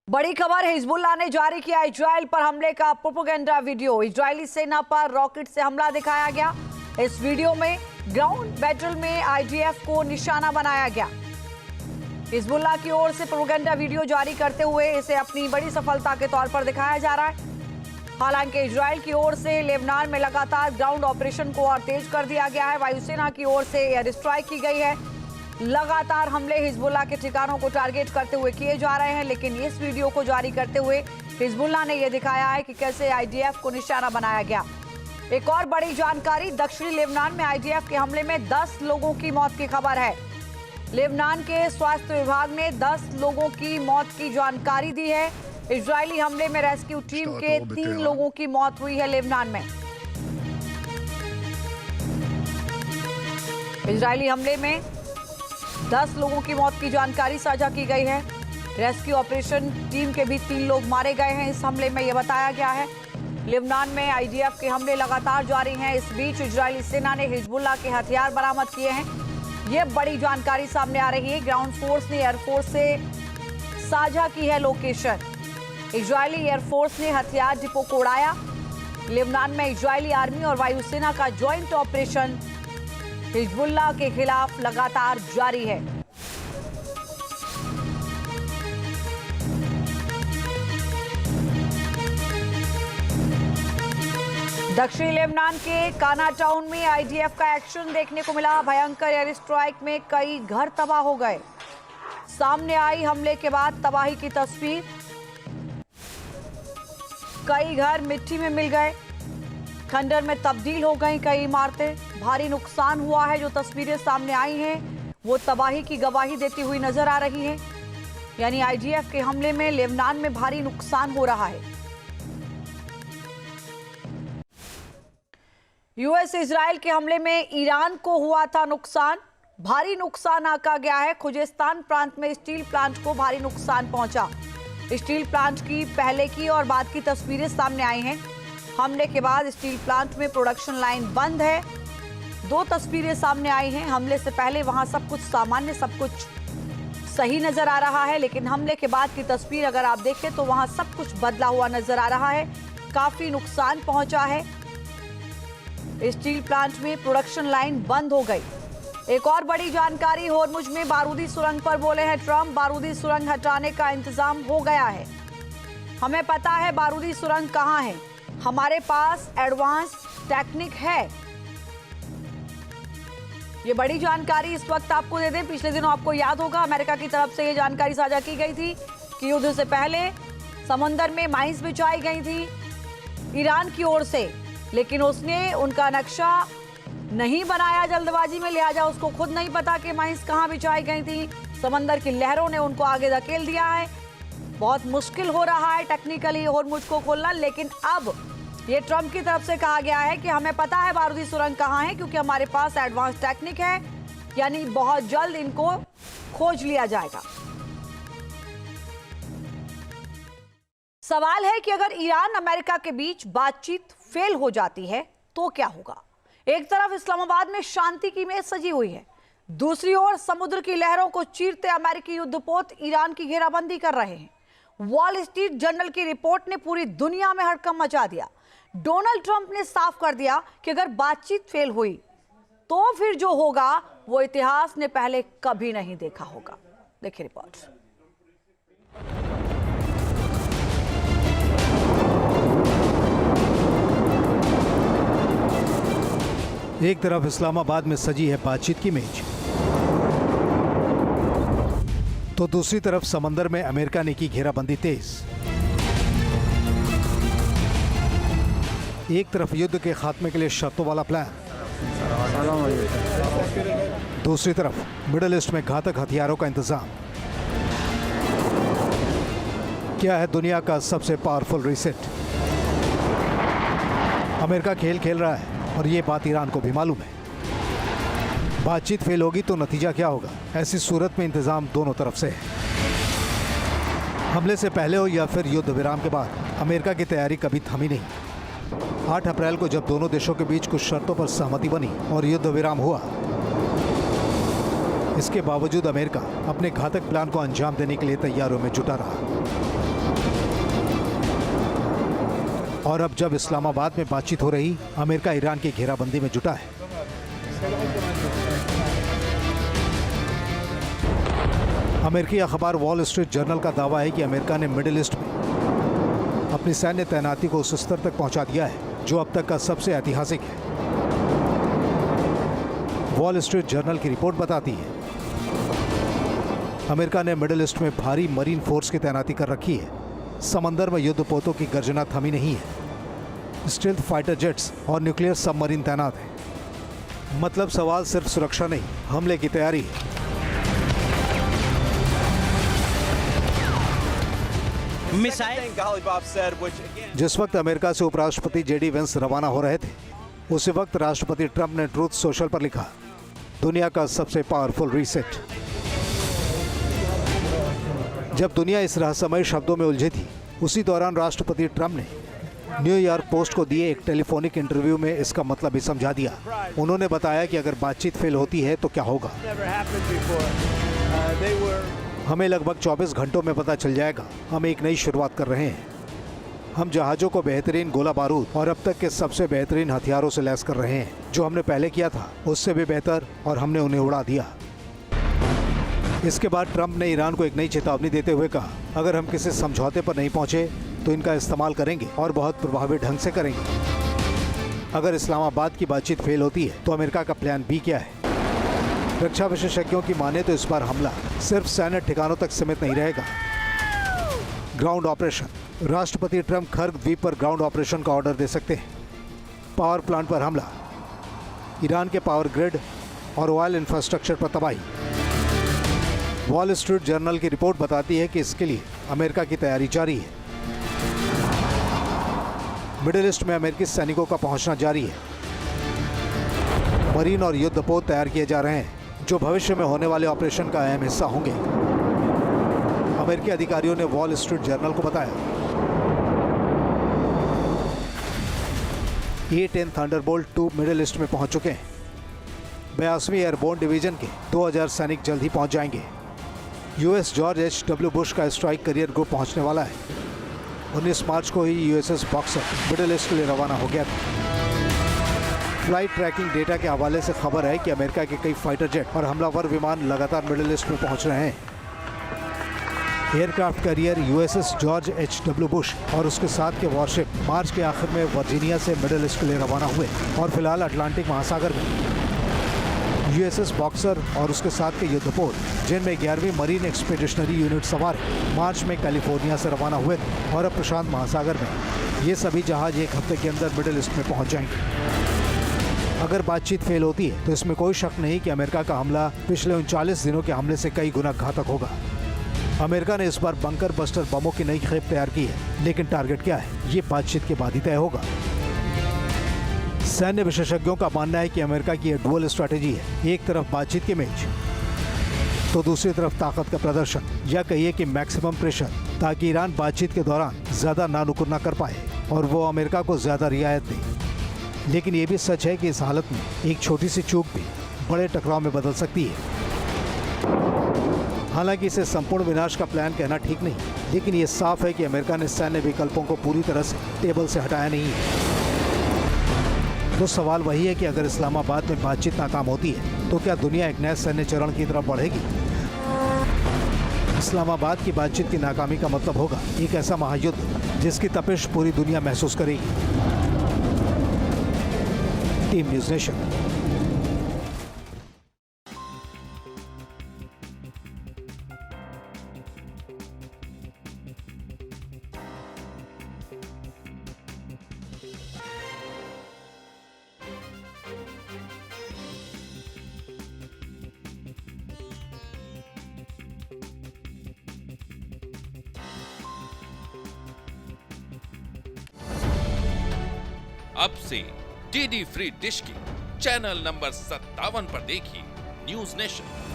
बड़ी खबर, हिजबुल्लाह ने जारी किया इजराइल पर हमले का प्रोपेगेंडा वीडियो। इजरायली सेना पर रॉकेट से हमला दिखाया गया। इस वीडियो में ग्राउंड बैटल में आईडीएफ को निशाना बनाया गया। हिजबुल्लाह की ओर से प्रोपेगेंडा वीडियो जारी करते हुए इसे अपनी बड़ी सफलता के तौर पर दिखाया जा रहा है। हालांकि इजराइल की ओर से लेबनान में लगातार ग्राउंड ऑपरेशन को और तेज कर दिया गया है। वायुसेना की ओर से एयर स्ट्राइक की गई है। लगातार हमले हिजबुल्लाह के ठिकानों को टारगेट करते हुए किए जा रहे हैं, लेकिन इस वीडियो को जारी करते हुए हिजबुल्लाह ने यह दिखाया है कि कैसे आईडीएफ को निशाना बनाया गया। एक और बड़ी जानकारी, दक्षिणी लेबनान में आईडीएफ के हमले में 10 लोगों की मौत की खबर है। लेबनान के स्वास्थ्य विभाग ने 10 लोगों की मौत की जानकारी दी है। इजरायली हमले में रेस्क्यू टीम के 3 लोगों की मौत हुई है लेबनान में। इजरायली हमले में 10 लोगों की मौत की जानकारी साझा की गई है। रेस्क्यू ऑपरेशन टीम के भी 3 लोग मारे गए हैं इस हमले में, यह बताया गया है। लेबनान में आईडीएफ के हमले लगातार जारी हैं। इस बीच इजरायली सेना ने हिजबुल्लाह के हथियार बरामद किए हैं। यह बड़ी जानकारी सामने आ रही है। ग्राउंड फोर्स ने एयरफोर्स से साझा की है लोकेशन। इजरायली एयरफोर्स ने हथियार डिपो को उड़ाया। लेबनान में इजरायली आर्मी और वायुसेना का ज्वाइंट ऑपरेशन हिजबुल्लाह के खिलाफ लगातार जारी है। दक्षिणी लेबनान के काना टाउन में आईडीएफ का एक्शन देखने को मिला। भयंकर एयर स्ट्राइक में कई घर तबाह हो गए। सामने आई हमले के बाद तबाही की तस्वीर। कई घर मिट्टी में मिल गए, खंडर में तब्दील हो गई कई इमारतें। भारी नुकसान हुआ है। जो तस्वीरें सामने आई हैं वो तबाही की गवाही देती हुई नजर आ रही हैं। यानी आईडीएफ के हमले में लेबनान में भारी नुकसान हो रहा है। यूएस इजराइल के हमले में ईरान को हुआ था नुकसान। भारी नुकसान आंका गया है। खुजेस्तान प्रांत में स्टील प्लांट को भारी नुकसान पहुंचा। स्टील प्लांट की पहले की और बाद की तस्वीरें सामने आई हैं। हमले के बाद स्टील प्लांट में प्रोडक्शन लाइन बंद है। 2 तस्वीरें सामने आई हैं। हमले से पहले वहां सब कुछ सामान्य, सब कुछ सही नजर आ रहा है, लेकिन हमले के बाद की तस्वीर अगर आप देखें तो वहां सब कुछ बदला हुआ नजर आ रहा है। काफी नुकसान पहुंचा है। स्टील प्लांट में प्रोडक्शन लाइन बंद हो गई। एक और बड़ी जानकारी, होर्मुज में बारूदी सुरंग पर बोले हैं ट्रंप। बारूदी सुरंग हटाने का इंतजाम हो गया है। हमें पता है बारूदी सुरंग कहां है। हमारे पास एडवांस टेक्निक है। ये बड़ी जानकारी इस वक्त आपको दे दें। पिछले दिनों आपको याद होगा अमेरिका की तरफ से ये जानकारी साझा की गई थी कि युद्ध से पहले समुद्र में माइंस बिछाई गई थी ईरान की ओर से, लेकिन उसने उनका नक्शा नहीं बनाया जल्दबाजी में, लिहाजा उसको खुद नहीं पता कि माइंस कहां बिछाई गई थी। समंदर की लहरों ने उनको आगे धकेल दिया है। बहुत मुश्किल हो रहा है टेक्निकली होर्मुज को खोलना, लेकिन अब ये ट्रंप की तरफ से कहा गया है कि हमें पता है बारूदी सुरंग कहां है, क्योंकि हमारे पास एडवांस टेक्निक है। यानी बहुत जल्द इनको खोज लिया जाएगा। सवाल है कि अगर ईरान अमेरिका के बीच बातचीत फेल हो जाती है तो क्या होगा। एक तरफ इस्लामाबाद में शांति की इमेज सजी हुई है, दूसरी ओर समुद्र की लहरों को चीरते अमेरिकी युद्धपोत ईरान की घेराबंदी कर रहे हैं। वॉल स्ट्रीट जर्नल की रिपोर्ट ने पूरी दुनिया में हड़कंप मचा दिया। डोनाल्ड ट्रंप ने साफ कर दिया कि अगर बातचीत फेल हुई तो फिर जो होगा वो इतिहास ने पहले कभी नहीं देखा होगा। देखिए रिपोर्ट। एक तरफ इस्लामाबाद में सजी है बातचीत की मेज, तो दूसरी तरफ समंदर में अमेरिका ने की घेराबंदी तेज। एक तरफ युद्ध के खात्मे के लिए शर्तों वाला प्लान, दूसरी तरफ मिडिल ईस्ट में घातक हथियारों का इंतजाम। क्या है दुनिया का सबसे पावरफुल रीसेट? अमेरिका खेल खेल रहा है और ये बात ईरान को भी मालूम है। बातचीत फेल होगी तो नतीजा क्या होगा? ऐसी सूरत में इंतजाम दोनों तरफ से है। हमले से पहले हो या फिर युद्ध विराम के बाद, अमेरिका की तैयारी कभी थमी नहीं। 8 अप्रैल को जब दोनों देशों के बीच कुछ शर्तों पर सहमति बनी और युद्ध विराम हुआ, इसके बावजूद अमेरिका अपने घातक प्लान को अंजाम देने के लिए तैयारियों में जुटा रहा। और अब जब इस्लामाबाद में बातचीत हो रही, अमेरिका ईरान की घेराबंदी में जुटा है। अमेरिकी अखबार वॉल स्ट्रीट जर्नल का दावा है कि अमेरिका ने मिडिल ईस्ट में अपनी सैन्य तैनाती को उस स्तर तक पहुंचा दिया है जो अब तक का सबसे ऐतिहासिक है। वॉल स्ट्रीट जर्नल की रिपोर्ट बताती है अमेरिका ने मिडिल ईस्ट में भारी मरीन फोर्स की तैनाती कर रखी है। समंदर में युद्धपोतों की गर्जना थमी नहीं है। स्टील्थ फाइटर जेट्स और न्यूक्लियर सबमरीन तैनात हैं। मतलब सवाल सिर्फ सुरक्षा नहीं, हमले की तैयारी है। जिस वक्त अमेरिका से उपराष्ट्रपति जेडी वेंस रवाना हो रहे थे, उसी वक्त राष्ट्रपति ट्रंप ने ट्रूथ सोशल पर लिखा, दुनिया का सबसे पावरफुल रीसेट। जब दुनिया इस रहस्यमय शब्दों में उलझी थी, उसी दौरान राष्ट्रपति ट्रंप ने न्यूयॉर्क पोस्ट को दिए एक टेलीफोनिक इंटरव्यू में इसका मतलब भी समझा दिया। उन्होंने बताया कि अगर बातचीत फेल होती है तो क्या होगा। हमें लगभग 24 घंटों में पता चल जाएगा। हम एक नई शुरुआत कर रहे हैं। हम जहाज़ों को बेहतरीन गोला बारूद और अब तक के सबसे बेहतरीन हथियारों से लैस कर रहे हैं। जो हमने पहले किया था उससे भी बेहतर, और हमने उन्हें उड़ा दिया। इसके बाद ट्रंप ने ईरान को एक नई चेतावनी देते हुए कहा, अगर हम किसी समझौते पर नहीं पहुंचे तो इनका इस्तेमाल करेंगे और बहुत प्रभावी ढंग से करेंगे। अगर इस्लामाबाद की बातचीत फेल होती है तो अमेरिका का प्लान बी क्या है? रक्षा विशेषज्ञों की माने तो इस बार हमला सिर्फ सैन्य ठिकानों तक सीमित नहीं रहेगा। Ground operation. राष्ट्रपति ट्रंप खर्ग द्वीप पर ग्राउंड ऑपरेशन का ऑर्डर दे सकते हैं। पावर प्लांट पर हमला, ईरान के पावर ग्रिड और ऑयल इंफ्रास्ट्रक्चर पर तबाही। वॉल स्ट्रीट जर्नल की रिपोर्ट बताती है कि इसके लिए अमेरिका की तैयारी जारी है। मिडिल ईस्ट में अमेरिकी सैनिकों का पहुंचना जारी है। मरीन और युद्धपोत तैयार किए जा रहे हैं जो भविष्य में होने वाले ऑपरेशन का अहम हिस्सा होंगे। अमेरिकी अधिकारियों ने वॉल स्ट्रीट जर्नल को बताया। A-10 थंडरबोल्ट 2 मिडिल ईस्ट में पहुंच चुके हैं। 82वीं एयरबोर्न डिवीजन के 2000 सैनिक जल्द ही पहुंच जाएंगे। US George H.W. बुश का स्ट्राइक करियर ग्रुप पहुंचने वाला है। 19 मार्च को ही USS बॉक्सर मिडिल ईस्ट के लिए रवाना हो गया था। फ्लाइट ट्रैकिंग डेटा के हवाले से खबर है कि अमेरिका के कई फाइटर जेट और हमलावर विमान लगातार मिडिल ईस्ट में पहुंच रहे हैं। Aircraft carrier USS George H.W. Bush और उसके साथ के वॉरशिप मार्च के आखिर में वर्जीनिया से मिडिल ईस्ट के लिए रवाना हुए और फिलहाल अटलांटिक महासागर में USS बॉक्सर और उसके साथ के युद्धपोत, जिनमें 11वीं मरीन एक्सपीडिशनरी यूनिट सवार मार्च में कैलिफोर्निया से रवाना हुए थे और अब प्रशांत महासागर में। ये सभी जहाज एक हफ्ते के अंदर मिडिल ईस्ट में पहुंच जाएंगे। अगर बातचीत फेल होती है तो इसमें कोई शक नहीं कि अमेरिका का हमला पिछले 39 दिनों के हमले से कई गुना घातक होगा। अमेरिका ने इस बार बंकर बस्टर बमों की नई खेप तैयार की है, लेकिन टारगेट क्या है ये बातचीत के बाद ही तय होगा। सैन्य विशेषज्ञों का मानना है कि अमेरिका की यह डुअल स्ट्रैटेजी है, एक तरफ बातचीत की मेज तो दूसरी तरफ ताकत का प्रदर्शन, या कहिए कि मैक्सिमम प्रेशर, ताकि ईरान बातचीत के दौरान ज्यादा नानुकुर न कर पाए और वो अमेरिका को ज्यादा रियायत दे। लेकिन ये भी सच है कि इस हालत में एक छोटी सी चूक भी बड़े टकराव में बदल सकती है। हालांकि इसे संपूर्ण विनाश का प्लान कहना ठीक नहीं, लेकिन ये साफ है कि अमेरिका ने सैन्य विकल्पों को पूरी तरह से टेबल से हटाया नहीं है। तो सवाल वही है कि अगर इस्लामाबाद में बातचीत नाकाम होती है तो क्या दुनिया एक नए सैन्य चरण की तरफ बढ़ेगी? इस्लामाबाद की बातचीत की नाकामी का मतलब होगा एक ऐसा महायुद्ध जिसकी तपिश पूरी दुनिया महसूस करेगी। Team news nation. अब से डीडी फ्री डिश की चैनल नंबर 57 पर देखिए न्यूज़ नेशन।